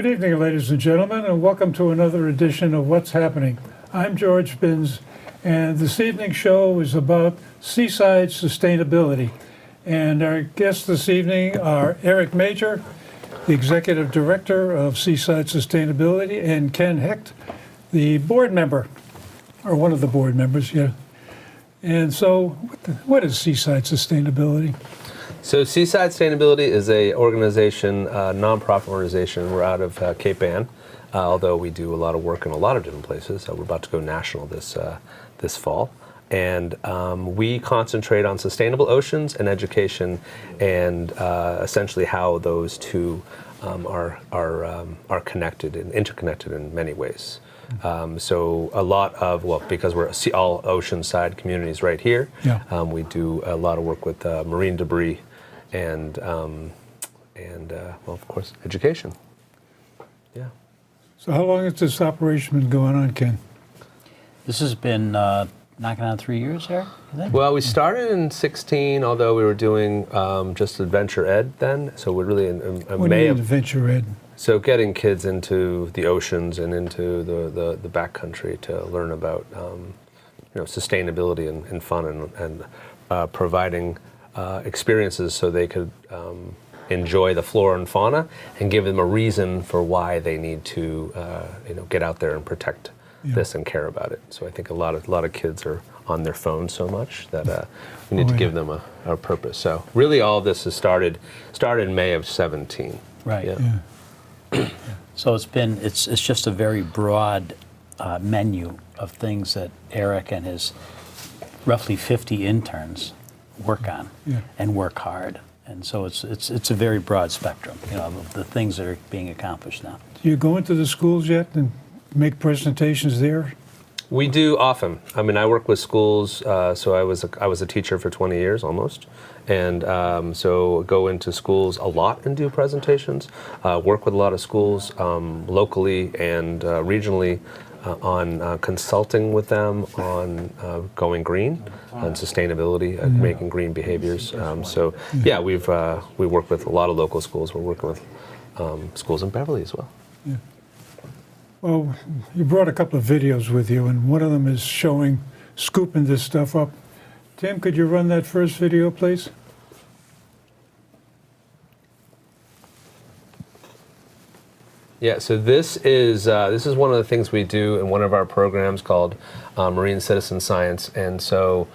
Good evening, ladies and gentlemen, and welcome to another edition of What's Happening. I'm George Binns, and this evening's show is about Seaside Sustainability. And our guests this evening are Eric Major, the Executive Director of Seaside Sustainability, and Ken Hecht, the board member, or one of the board members, yeah. And so, what is Seaside Sustainability? So Seaside Sustainability is a organization, nonprofit organization. We're out of Cape Ann, although we do a lot of work in a lot of different places. We're about to go national this fall. And we concentrate on sustainable oceans and education, and essentially how those two are connected and interconnected in many ways. So a lot of, well, because we're all oceanside communities right here, yeah. We do a lot of work with marine debris and well, of course, education. Yeah. So how long has this operation been going on, Ken? This has been knocking on 3 years here, I think? Well, we started in 16, although we were doing just adventure ed then. So we're really in what May do you mean, of adventure ed? So getting kids into the oceans and into the backcountry to learn about sustainability and fun and providing experiences so they could enjoy the flora and fauna and give them a reason for why they need to get out there and protect this and care about it. So I think a lot of kids are on their phones so much that we need to give them a purpose. So really all of this has started in May of 17. Right. Yeah. So it's just a very broad menu of things that Eric and his roughly 50 interns work on and work hard. And so it's a very broad spectrum, of the things that are being accomplished now. Do you go into the schools yet and make presentations there? We do often. I mean, I work with schools, so I was a teacher for 20 years almost, and so go into schools a lot and do presentations. Work with a lot of schools locally and regionally on consulting with them on going green, on sustainability, making green behaviors. So yeah, we work with a lot of local schools. We're working with schools in Beverly as well. Yeah. Well, you brought a couple of videos with you, and one of them is showing scooping this stuff up. Tim, could you run that first video, please? Yeah, so this is one of the things we do in one of our programs called Marine Citizen Science, and so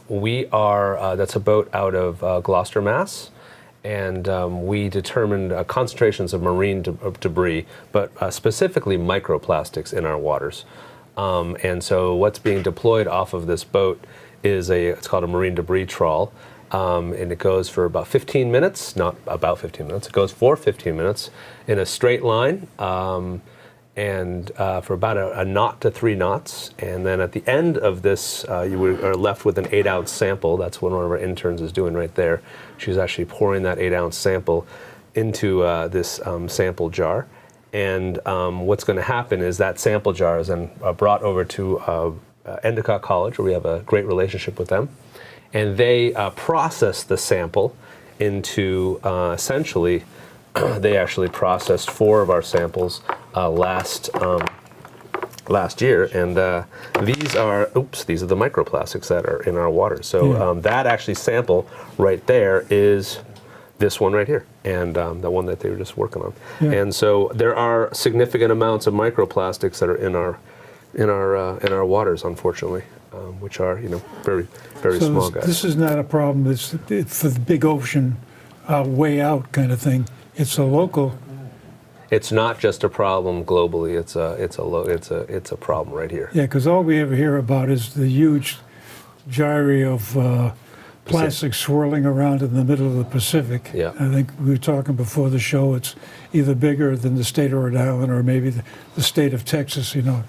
we are that's a boat out of Gloucester, Mass. And we determined concentrations of marine debris, but specifically microplastics in our waters. And so what's being deployed off of this boat is it's called a marine debris trawl. And it goes for about 15 minutes, not about 15 minutes, it goes for 15 minutes in a straight line. And for about a knot to 3 knots. And then at the end of this, you are left with an 8-ounce sample. That's what one of our interns is doing right there. She's actually pouring that 8-ounce sample into this sample jar. And what's going to happen is that sample jar is then brought over to Endicott College, where we have a great relationship with them. And they process the sample into essentially, they actually processed 4 of our samples last year, and these are the microplastics that are in our water. So that actually sample right there is this one right here, and the one that they were just working on. Yeah. And so there are significant amounts of microplastics that are in our waters, unfortunately, which are very small guys. This is not a problem. It's for the big ocean, way out kind of thing. It's a local. It's not just a problem globally. It's a problem right here. Yeah, because all we ever hear about is the huge gyre of plastic swirling around in the middle of the Pacific. Yeah. I think we were talking before the show. It's either bigger than the state of Rhode Island or maybe the state of Texas. Yeah,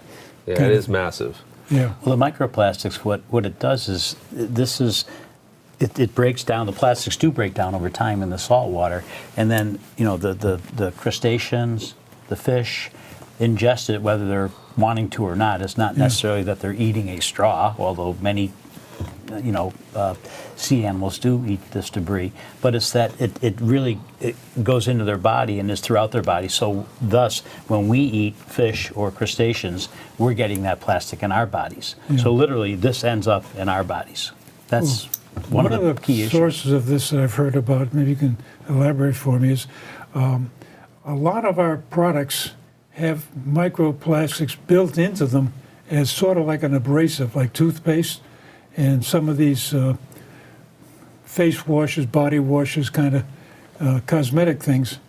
it is massive. Yeah. Well, the microplastics, what it does is it breaks down. The plastics do break down over time in the salt water, and then the crustaceans, the fish, ingest it whether they're wanting to or not. It's not necessarily that they're eating a straw, although many sea animals do eat this debris, but it's that it really goes into their body and is throughout their body. So thus, when we eat fish or crustaceans, we're getting that plastic in our bodies. Yeah. So literally, this ends up in our bodies. That's one of the key issues. Sources of this that I've heard about, maybe you can elaborate for me, is a lot of our products have microplastics built into them as sort of like an abrasive, like toothpaste, and some of these face washes, body washes, kind of cosmetic things.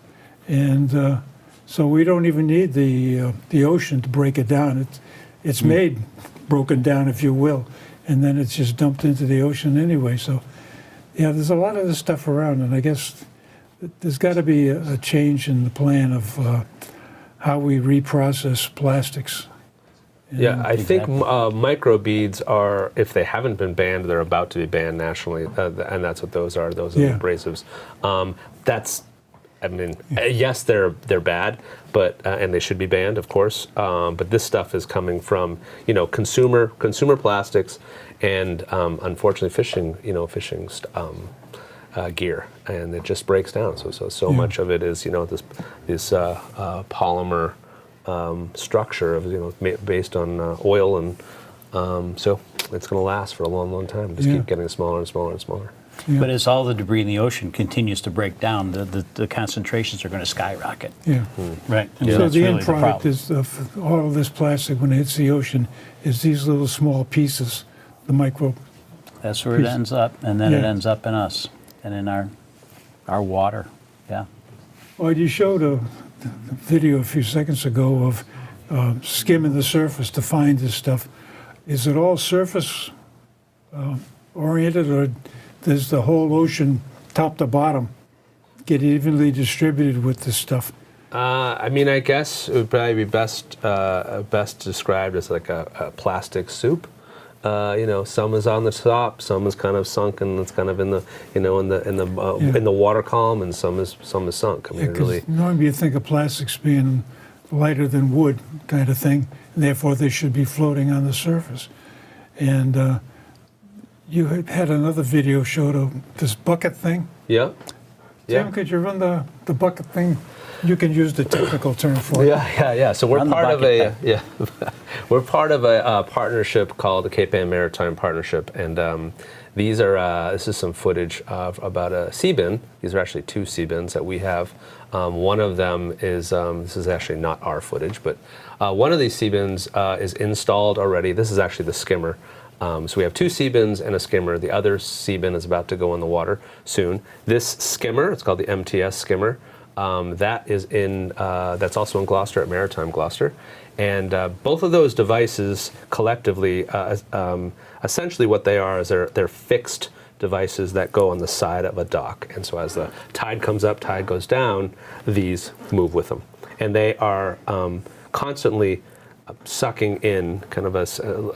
And so we don't even need the ocean to break it down. It's made broken down, if you will, and then it's just dumped into the ocean anyway. So, yeah, there's a lot of this stuff around, and I guess there's got to be a change in the plan of how we reprocess plastics. Yeah, I think microbeads are, if they haven't been banned, they're about to be banned nationally, and that's what those are. Those are Yeah. abrasives. Yes, they're bad, but and they should be banned, of course. But this stuff is coming from consumer plastics, and unfortunately fishing gear, and it just breaks down. So much of it is this polymer structure of based on oil, and so it's going to last for a long time. Just keep getting smaller and smaller and smaller. Yeah. But as all the debris in the ocean continues to break down, the concentrations are going to skyrocket. Yeah. Right. And So that's the really end product problem. is of all of this plastic when it hits the ocean is these little small pieces, the micro. That's where it ends up, and then it Yeah. ends up in us and in our water. Yeah. Well, you showed a video a few seconds ago of skimming the surface to find this stuff. Is it all surface oriented, or does the whole ocean, top to bottom, get evenly distributed with this stuff? I guess it would probably be best described as like a plastic soup. Some is on the top, some is kind of sunk, and it's kind of in the in the water column, and some is sunk. I mean, really. Normally you think of plastics being lighter than wood, kind of thing, and therefore they should be floating on the surface. And you had another video showed of this bucket thing. Yeah. Tim, could you run the bucket thing? You can use the technical term for it. Yeah. So we're Run the part of bucket we're part of a partnership called the Cape Ann Maritime Partnership, and this is some footage of about a sea bin. These are actually two sea bins that we have. One of them is this is actually not our footage, but one of these sea bins is installed already. This is actually the skimmer. So we have two sea bins and a skimmer. The other sea bin is about to go in the water soon. This skimmer, it's called the MTS skimmer. That's also in Gloucester, at Maritime Gloucester. And both of those devices collectively, essentially what they are is they're fixed devices that go on the side of a dock. And so as the tide comes up, tide goes down, these move with them. And they are constantly sucking in, kind of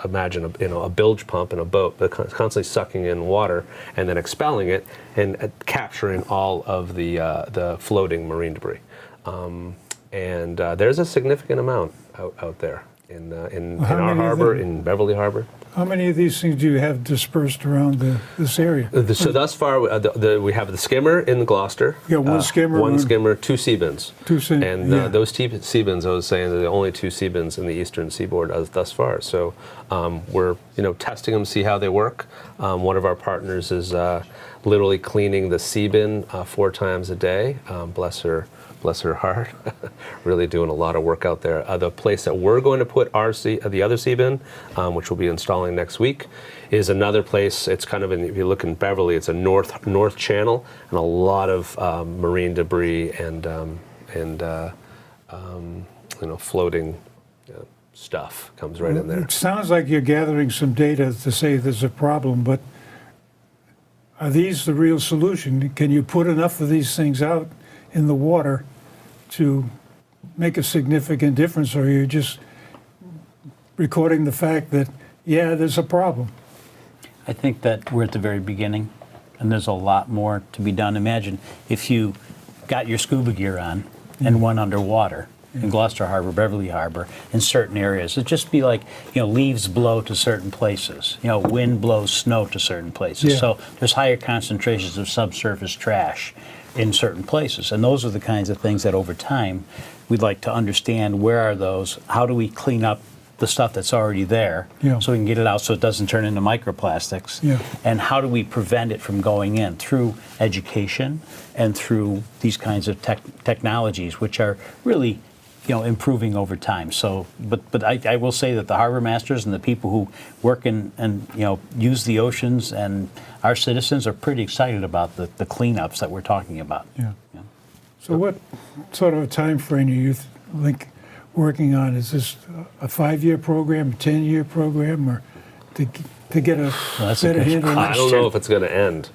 imagine a bilge pump in a boat, but constantly sucking in water and then expelling it and capturing all of the floating marine debris. And there's a significant amount out there in our harbor, in Beverly Harbor. How many of these things do you have dispersed around this area? So thus far, we have the skimmer in Gloucester. You got one skimmer? One skimmer, two sea bins. And yeah. those sea bins, I was saying, are the only two sea bins in the eastern seaboard thus far. So we're testing them, see how they work. One of our partners is literally cleaning the sea bin 4 times a day. Bless her heart, really doing a lot of work out there. The place that we're going to put the other sea bin, which we'll be installing next week, is another place. It's kind of if you look in Beverly, it's a north channel, and a lot of marine debris and floating stuff comes right in there. It sounds like you're gathering some data to say there's a problem, but are these the real solution? Can you put enough of these things out in the water to make a significant difference, or are you just recording the fact that, yeah, there's a problem? I think that we're at the very beginning, and there's a lot more to be done. Imagine if you got your scuba gear on and went underwater in Gloucester Harbor, Beverly Harbor, in certain areas. It'd just be like, leaves blow to certain places. Wind blows snow to certain places. Yeah. So there's higher concentrations of subsurface trash in certain places. And those are the kinds of things that over time we'd like to understand. Where are those? How do we clean up the stuff that's already there, Yeah. so we can get it out so it doesn't turn into microplastics? Yeah. And how do we prevent it from going in? Through education and through these kinds of technologies, which are really improving over time. So, but I will say that the harbor masters and the people who work and use the oceans and our citizens are pretty excited about the cleanups that we're talking about. Yeah. So what sort of a time frame do you think working on? Is this a 5-year program, a 10-year program, or to get a that's a better good handle on I it? don't know if it's going to end.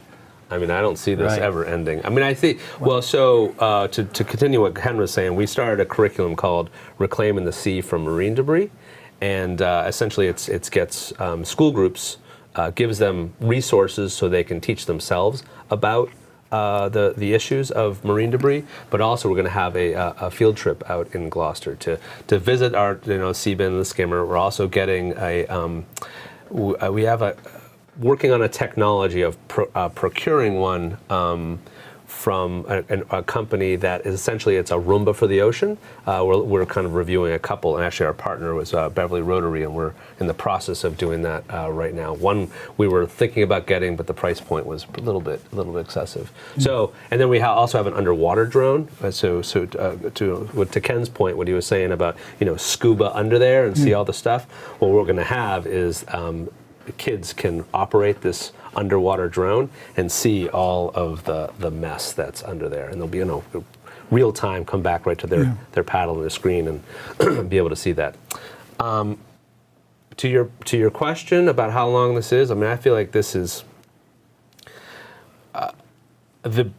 I mean, I don't see this Right. ever ending. I mean, I think, to continue what Ken was saying, we started a curriculum called Reclaiming the Sea from Marine Debris. And essentially it gets school groups, gives them resources so they can teach themselves about the issues of marine debris, but also we're going to have a field trip out in Gloucester to visit our Seabin and the skimmer. We're also getting we have working on a technology of procuring one from a company that is essentially, it's a Roomba for the ocean. We're kind of reviewing a couple, and actually our partner was Beverly Rotary, and we're in the process of doing that right now. One we were thinking about getting, but the price point was a little bit excessive. So, and then we also have an underwater drone. To Ken's point, what he was saying about scuba under there and see all the stuff. What we're going to have is kids can operate this underwater drone and see all of the mess that's under there, and they'll be real time come back right to their paddle and their screen and be able to see that. To your question about how long this is, I mean, I feel like this is it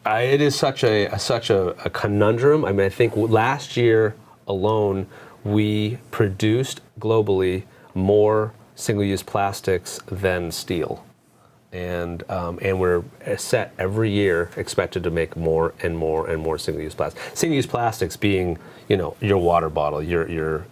is such a conundrum. I mean, I think last year alone we produced globally more single-use plastics than steel, and we're set every year expected to make more and more and more single-use plastics. Single-use plastics being your water bottle, your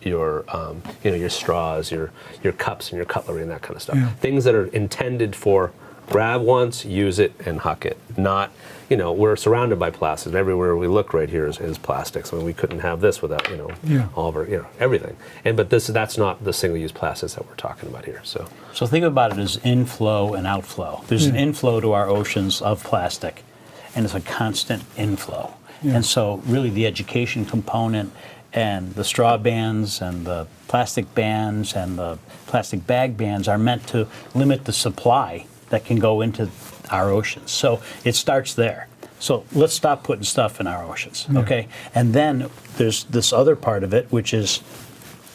straws, your cups and your cutlery and that kind of stuff. Yeah. Things that are intended for grab once, use it, and huck it. Not, we're surrounded by plastics. Everywhere we look right here is plastics. I mean, we couldn't have this without, all of our, everything. But that's not the single-use plastics that we're talking about here. So think about it as inflow and outflow. There's an inflow to our oceans of plastic, and it's a constant inflow. Yeah. And so really the education component and the straw bans and the plastic bans and the plastic bag bans are meant to limit the supply that can go into our oceans. So it starts there. So let's stop putting stuff in our oceans, okay? And then there's this other part of it, which is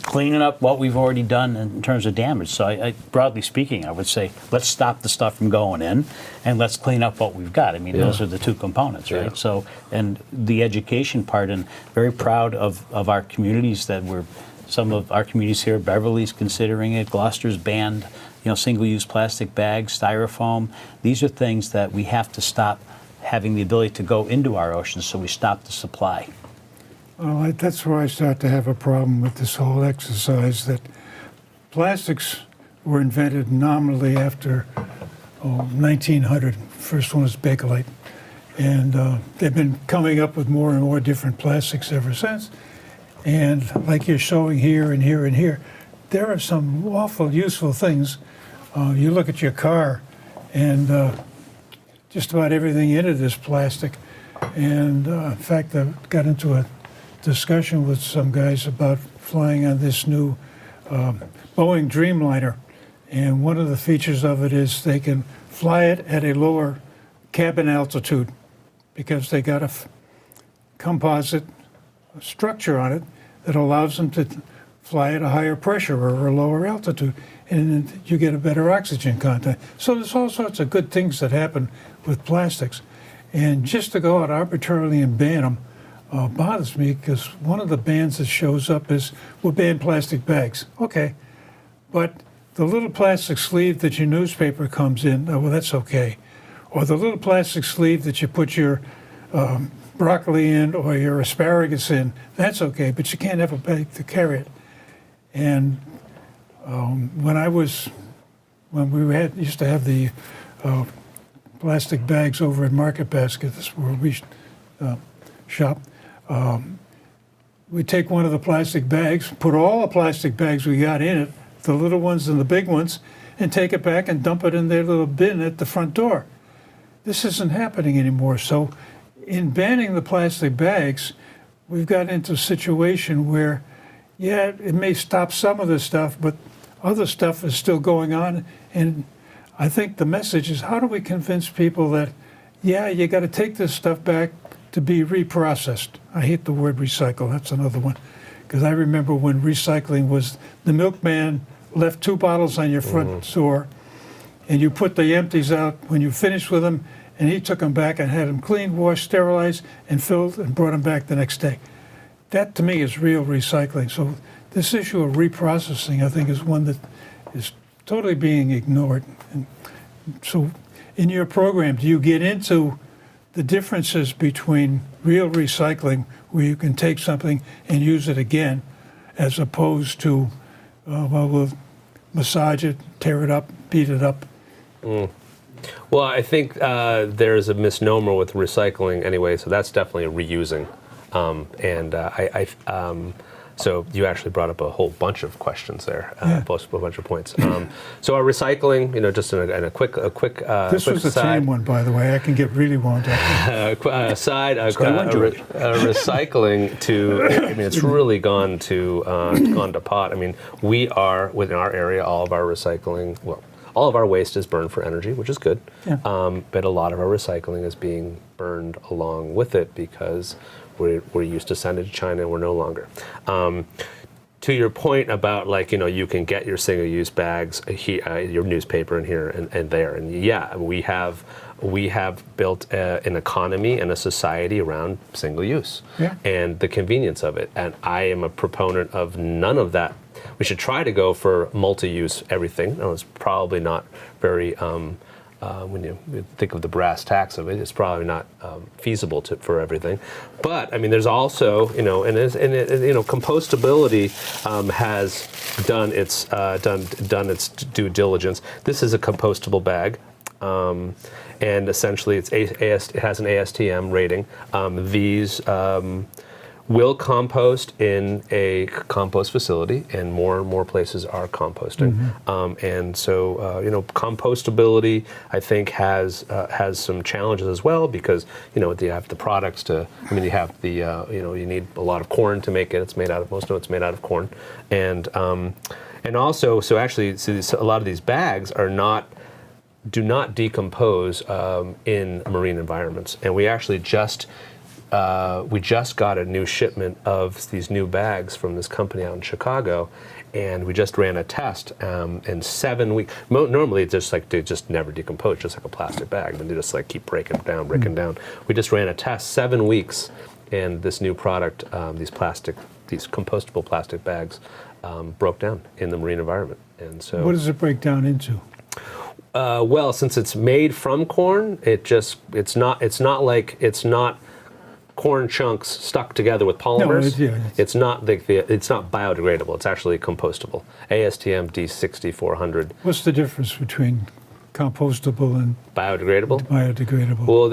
cleaning up what we've already done in terms of damage. So I broadly speaking, I would say, let's stop the stuff from going in, and let's clean up what we've got. I mean, those are the two components, right? Yeah. So, and the education part, and very proud of our communities that some of our communities here, Beverly's considering it, Gloucester's banned single-use plastic bags, styrofoam. These are things that we have to stop having the ability to go into our oceans, so we stop the supply. Well, that's where I start to have a problem with this whole exercise, that plastics were invented nominally after 1900. First one was Bakelite. And they've been coming up with more and more different plastics ever since. And like you're showing here and here and here, there are some awful useful things. You look at your car, and just about everything in it is plastic. And in fact, I got into a discussion with some guys about flying on this new Boeing Dreamliner. And one of the features of it is they can fly it at a lower cabin altitude because they got a composite structure on it that allows them to fly at a higher pressure or a lower altitude, and you get a better oxygen content. So there's all sorts of good things that happen with plastics. And just to go out arbitrarily and ban them bothers me, because one of the bans that shows up is, we'll ban plastic bags. Okay, but the little plastic sleeve that your newspaper comes in, well, that's okay. Or the little plastic sleeve that you put your broccoli in or your asparagus in, that's okay, but you can't have a bag to carry it. And when we used to have the plastic bags over at Market Basket, that's where we shop, we'd take one of the plastic bags, put all the plastic bags we got in it, the little ones and the big ones, and take it back and dump it in their little bin at the front door. This isn't happening anymore. So in banning the plastic bags, we've got into a situation where, yeah, it may stop some of this stuff, but other stuff is still going on. And I think the message is, how do we convince people that, yeah, you got to take this stuff back to be reprocessed? I hate the word recycle. That's another one. Because I remember when recycling was, the milkman left 2 bottles on your front door, and you put the empties out when you finished with them, and he took them back and had them cleaned, washed, sterilized, and filled, and brought them back the next day. That, to me, is real recycling. So this issue of reprocessing, I think, is one that is totally being ignored. And so in your program, do you get into the differences between real recycling, where you can take something and use it again, as opposed to, well, we'll massage it, tear it up, beat it up? Well, I think there's a misnomer with recycling anyway, so that's definitely reusing. So you actually brought up a whole bunch of questions there, a bunch of points. So our recycling, just in a quick This quick was a side, tame one, by the way. I can get really wound up. Recycling to, it's really gone to pot. I mean, we are, within our area, all of our recycling, all of our waste is burned for energy, which is good. Yeah. But a lot of our recycling is being burned along with it because we're used to sending it to China and we're no longer. To your point about you can get your single-use bags, your newspaper in here and there, and yeah, we have built an economy and a society around single-use and the convenience of it. And I am a proponent of none of that. We should try to go for multi-use everything. No, it's probably not very. When you think of the brass tacks of it, it's probably not feasible for everything. But I mean, there's also compostability has done its due diligence. This is a compostable bag, and essentially it has an ASTM rating. These will compost in a compost facility, and more places are composting. And so, compostability, I think, has some challenges as well, because you have the products to. I mean, you have the you need a lot of corn to make it. It's made out of most of it's made out of corn, and also actually a lot of these bags do not decompose in marine environments, and we actually just got a new shipment of these new bags from this company out in Chicago, and we just ran a test in 7 weeks. Normally, they just never decompose, just like a plastic bag. Then they just keep breaking down. We just ran a test 7 weeks, and this new product, these compostable plastic bags, broke down in the marine environment. And so, what does it break down into? Well, since it's made from corn, it's not corn chunks stuck together with polymers. It's not biodegradable. It's actually compostable. ASTM D6400. What's the difference between compostable and biodegradable? Well,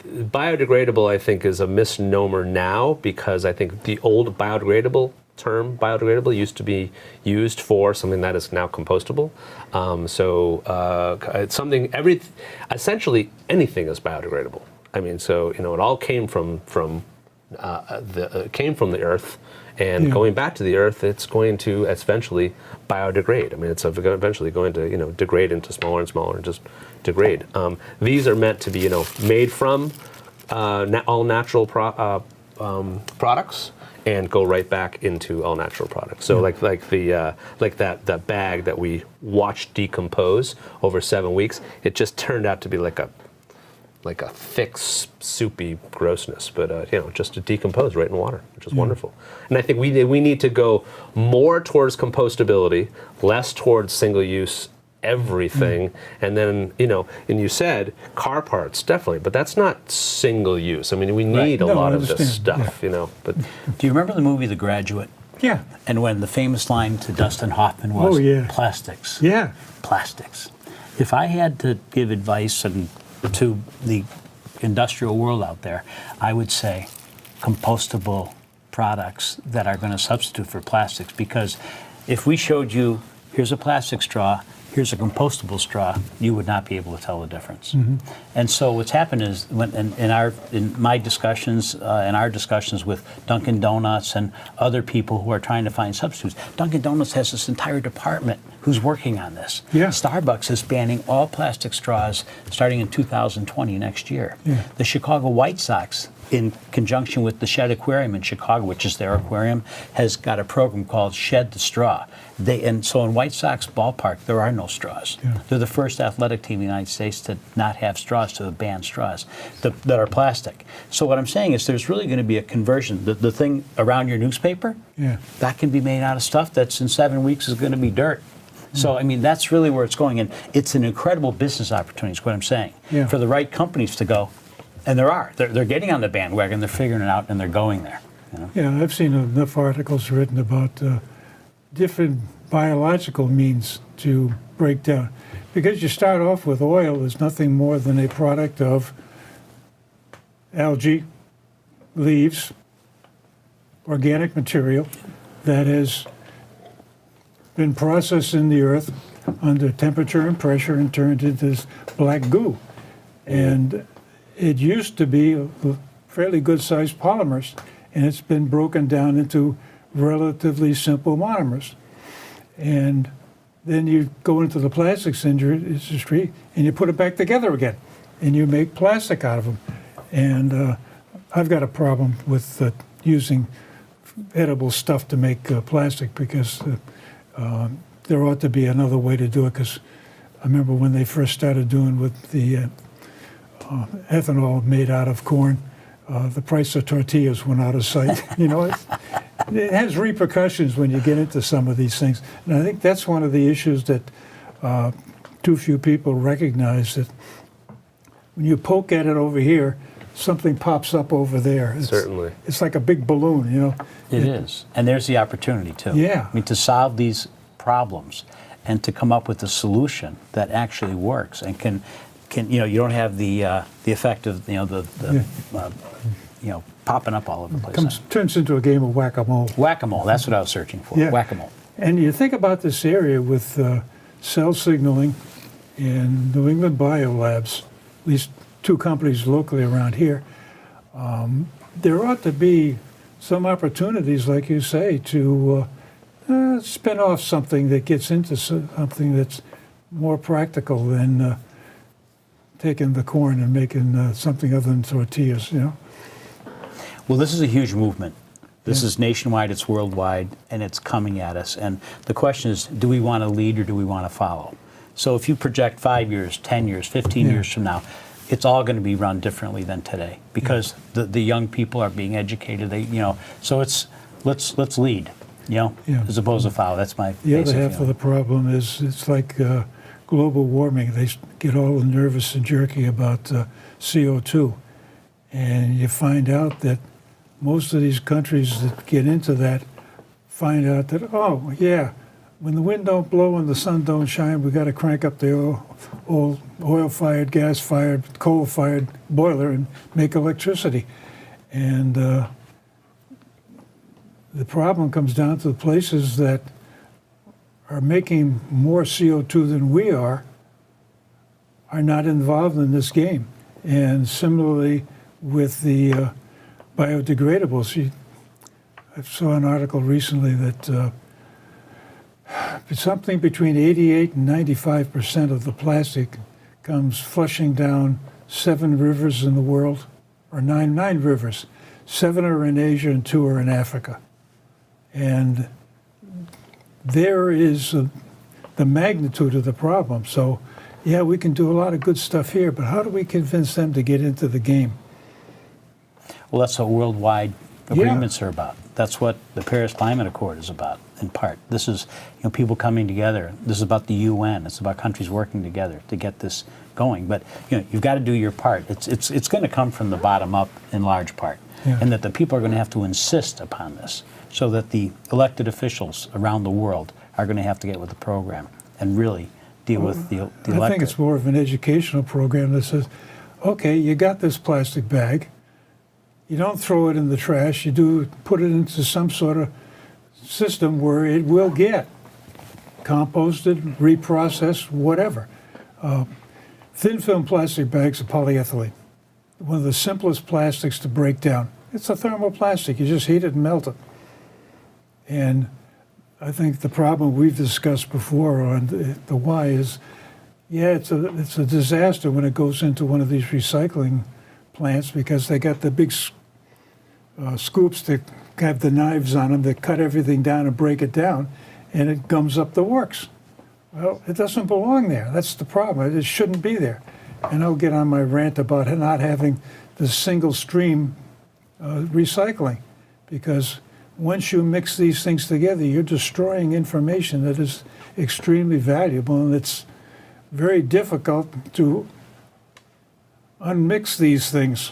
biodegradable, I think, is a misnomer now, because I think the old term biodegradable used to be used for something that is now compostable. It's something essentially anything is biodegradable. I mean, so it all came from the earth, and going back to the earth, it's going to eventually biodegrade. I mean, it's eventually going to degrade into smaller and smaller and just degrade. These are meant to be made from all natural products and go right back into all natural products. So like that bag that we watched decompose over 7 weeks, it just turned out to be like a thick, soupy grossness, but just to decompose right in water, which is wonderful. And I think we need to go more towards compostability, less towards single-use everything. And then, and you said car parts, definitely, but that's not single use. I mean, we need a No, lot I of this understand, stuff, but Do you remember the movie The Graduate? Yeah. And when the famous line to Dustin Hoffman was, Oh, yeah. plastics, Yeah. plastics. If I had to give advice to the industrial world out there, I would say compostable products that are going to substitute for plastics, because if we showed you, here's a plastic straw, here's a compostable straw, you would not be able to tell the difference. And so what's happened is, in my discussions, in our discussions with Dunkin' Donuts and other people who are trying to find substitutes, Dunkin' Donuts has this entire department who's working on this. Yeah. Starbucks is banning all plastic straws starting in 2020, next year. Yeah. The Chicago White Sox, in conjunction with the Shed Aquarium in Chicago, which is their aquarium, has got a program called Shed the Straw. And so in White Sox ballpark, there are no straws. Yeah. They're the first athletic team in the United States to not have straws, to ban straws that are plastic. So what I'm saying is there's really going to be a conversion. The thing around your newspaper, Yeah. that can be made out of stuff that's in 7 weeks is going to be dirt. So, I mean, that's really where it's going. And it's an incredible business opportunity, is what I'm saying, Yeah. for the right companies to go. And they're getting on the bandwagon, they're figuring it out, and they're going there. Yeah, I've seen enough articles written about different biological means to break down. Because you start off with oil is nothing more than a product of algae, leaves, organic material that has been processed in the earth under temperature and pressure and turned into this black goo. And it used to be fairly good-sized polymers, and it's been broken down into relatively simple monomers. And then you go into the plastics industry, and you put it back together again, and you make plastic out of them. And I've got a problem with using edible stuff to make plastic, because there ought to be another way to do it, because I remember when they first started doing with the ethanol made out of corn, the price of tortillas went out of sight. It has repercussions when you get into some of these things. And I think that's one of the issues that too few people recognize, that when you poke at it over here, something pops up over there. Certainly. It's like a big balloon, It is. And there's the opportunity, too. Yeah. I mean, to solve these problems and to come up with a solution that actually works and can you don't have the effect of popping up all over the place. Turns into a game of whack-a-mole. Whack-a-mole, that's what I was searching for. Yeah. Whack-a-mole. And you think about this area with cell signaling in New England Biolabs, at least 2 companies locally around here, there ought to be some opportunities, like you say, to spin off something that gets into something that's more practical than taking the corn and making something other than tortillas, Well, this is a huge movement. This is nationwide, it's worldwide, and it's coming at us. And the question is, do we want to lead or do we want to follow? So if you project 5 years, 10 years, 15 years from now, it's all going to be run differently than today, because the young people are being educated. So let's lead, as opposed to follow. That's my The other basic half feeling. of the problem is it's like global warming. They get all nervous and jerky about CO2. And you find out that most of these countries that get into that find out that, oh, yeah, when the wind don't blow and the sun don't shine, we got to crank up the oil-fired, gas-fired, coal-fired boiler and make electricity. And the problem comes down to the places that are making more CO2 than we are not involved in this game. And similarly with the biodegradables, I saw an article recently that something between 88 and 95% of the plastic comes flushing down 7 rivers in the world, or nine rivers. 7 are in Asia and 2 are in Africa. And there is the magnitude of the problem. So, yeah, we can do a lot of good stuff here, but how do we convince them to get into the game? Well, that's what worldwide agreements are about. That's what the Paris Climate Accord is about, in part. This is, people coming together. This is about the UN. It's about countries working together to get this going. But you've got to do your part. It's going to come from the bottom up in large part, and that the people are going to have to insist upon this, so that the elected officials around the world are going to have to get with the program and really deal with the electorate. I think it's more of an educational program that says, okay, you got this plastic bag. You don't throw it in the trash. You do put it into some sort of system where it will get composted, reprocessed, whatever. Thin film plastic bags are polyethylene, one of the simplest plastics to break down. It's a thermoplastic. You just heat it and melt it. And I think the problem we've discussed before on the why is, it's a disaster when it goes into one of these recycling plants, because they got the big scoops that have the knives on them that cut everything down and break it down, and it gums up the works. Well, it doesn't belong there. That's the problem. It shouldn't be there. And I'll get on my rant about not having the single stream recycling, because once you mix these things together, you're destroying information that is extremely valuable, and it's very difficult to unmix these things.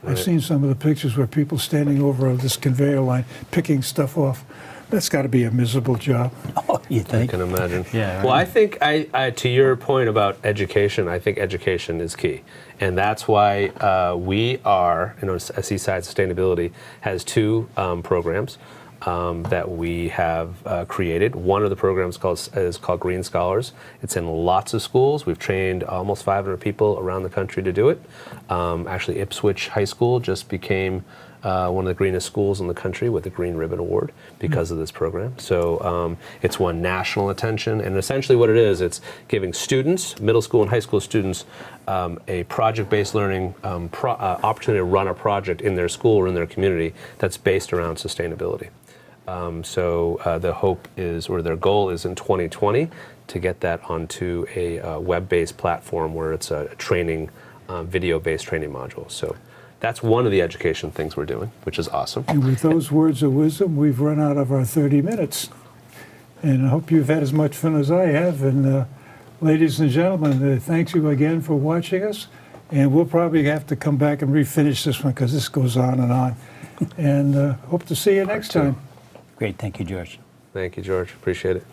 I've seen some of the pictures where people standing over this conveyor line picking stuff off. That's got to be a miserable job. Oh, you think? I can imagine. Yeah. Well, I think to your point about education, I think education is key, and that's why we are, Seaside Sustainability has two programs that we have created. One of the programs is called Green Scholars. It's in lots of schools. We've trained almost 500 people around the country to do it. Actually, Ipswich High School just became one of the greenest schools in the country with the Green Ribbon Award because of this program. So it's won national attention, and essentially what it is, it's giving students, middle school and high school students, a project-based learning opportunity to run a project in their school or in their community that's based around sustainability. So the hope is, or their goal is in 2020 to get that onto a web-based platform where it's a training, video-based training module. So that's one of the education things we're doing, which is awesome. And with those words of wisdom, we've run out of our 30 minutes. And I hope you've had as much fun as I have. And ladies and gentlemen, thank you again for watching us. And we'll probably have to come back and refinish this one, because this goes on and on. And hope to see you next time. Great. Thank you, George. Thank you, George. Appreciate it.